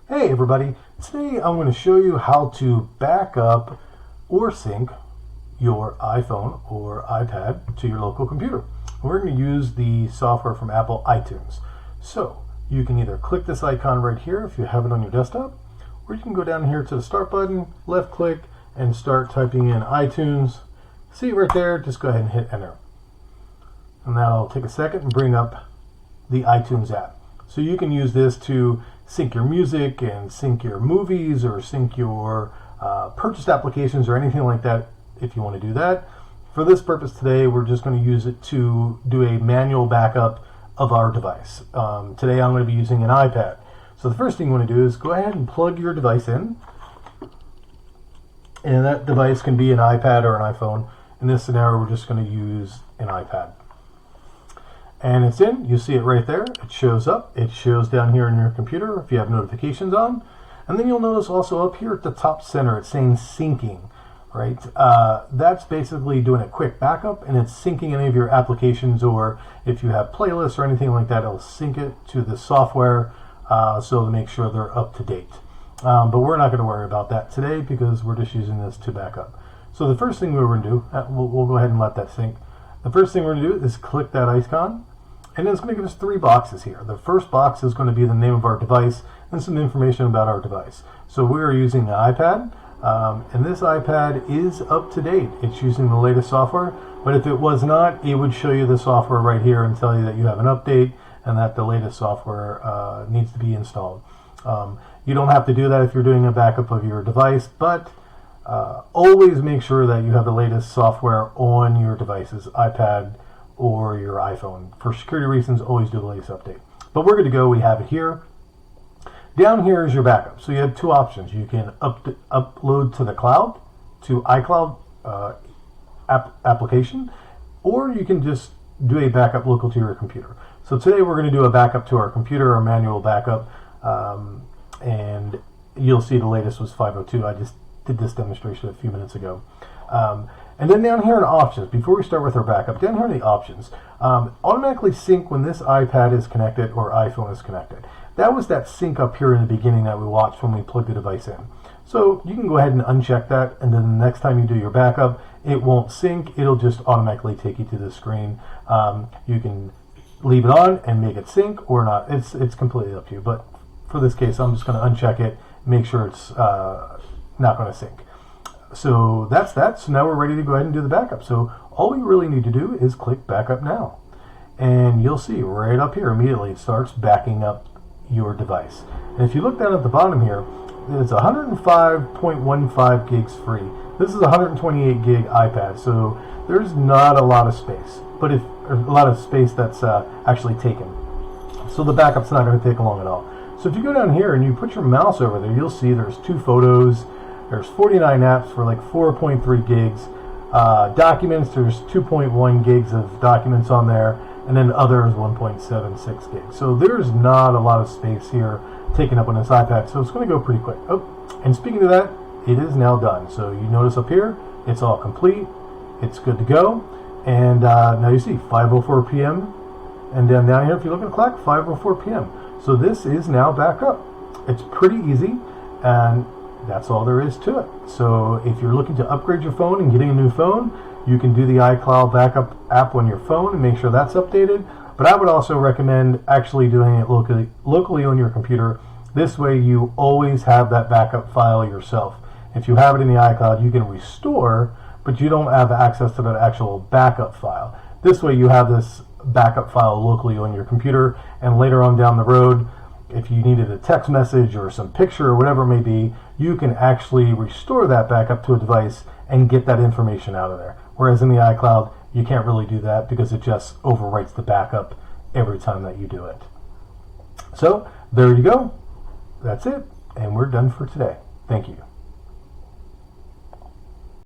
Hey everybody, today I'm going to show you how to back up or sync your iPhone or iPad to your local computer. We're going to use the software from Apple iTunes. So you can either click this icon right here if you have it on your desktop, or you can go down here to the start button, left click, and start typing in iTunes. See it right there, just go ahead and hit enter. And that'll take a second and bring up the iTunes app. So you can use this to sync your music and sync your movies or sync your purchased applications or anything like that if you want to do that. For this purpose today, we're just going to use it to do a manual backup of our device. Today I'm going to be using an iPad. So the first thing you want to do is go ahead and plug your device in. And that device can be an iPad or an iPhone. In this scenario, we're just going to use an iPad. And it's in, you see it right there, it shows up, it shows down here in your computer if you have notifications on, and then you'll notice also up here at the top center it's saying syncing, right? That's basically doing a quick backup, and it's syncing any of your applications, or if you have playlists or anything like that, it'll sync it to the software so to make sure they're up to date. But we're not going to worry about that today because we're just using this to back up. So the first thing we're going to do, we'll go ahead and let that sync. The first thing we're going to do is click that icon, and it's going to give us three boxes here. The first box is going to be the name of our device and some information about our device. So we are using the iPad, and this iPad is up to date. It's using the latest software, but if it was not, it would show you the software right here and tell you that you have an update and that the latest software needs to be installed. You don't have to do that if you're doing a backup of your device, but always make sure that you have the latest software on your devices, iPad or your iPhone. For security reasons, always do the latest update. But we're good to go. We have it here. Down here is your backup. So you have two options. You can upload to the cloud, to iCloud application, or you can just do a backup local to your computer. So today we're going to do a backup to our computer, a manual backup, and you'll see the latest was 502. I just did this demonstration a few minutes ago. And then down here in options, before we start with our backup, down here in the options, automatically sync when this iPad is connected or iPhone is connected. That was that sync up here in the beginning that we watched when we plugged the device in. So you can go ahead and uncheck that, and then the next time you do your backup, it won't sync. It'll just automatically take you to the screen. You can leave it on and make it sync or not. It's completely up to you. But for this case, I'm just going to uncheck it, make sure it's not going to sync. So that's that. So now we're ready to go ahead and do the backup. So all we really need to do is click backup now. And you'll see right up here immediately it starts backing up your device. And if you look down at the bottom here, it's 105.15 gigs free. This is a 128 gig iPad, so there's not a lot of space, but a lot of space that's actually taken. So the backup's not going to take long at all. So if you go down here and you put your mouse over there, you'll see there's 2 photos. There's 49 apps for like 4.3 gigs. Documents, there's 2.1 gigs of documents on there, and then others 1.76 gigs. So there's not a lot of space here taken up on this iPad, so it's going to go pretty quick. Oh, and speaking of that, it is now done. So you notice up here, it's all complete. It's good to go. And now you see 5:04 p.m. And then down here, if you look at the clock, 5:04 p.m. So this is now back up. It's pretty easy, and that's all there is to it. So if you're looking to upgrade your phone and getting a new phone, you can do the iCloud backup app on your phone and make sure that's updated. But I would also recommend actually doing it locally on your computer. This way you always have that backup file yourself. If you have it in the iCloud, you can restore, but you don't have access to that actual backup file. This way you have this backup file locally on your computer, and later on down the road, if you needed a text message or some picture or whatever it may be, you can actually restore that backup to a device and get that information out of there. Whereas in the iCloud, you can't really do that because it just overwrites the backup every time that you do it. So there you go. That's it. And we're done for today. Thank you.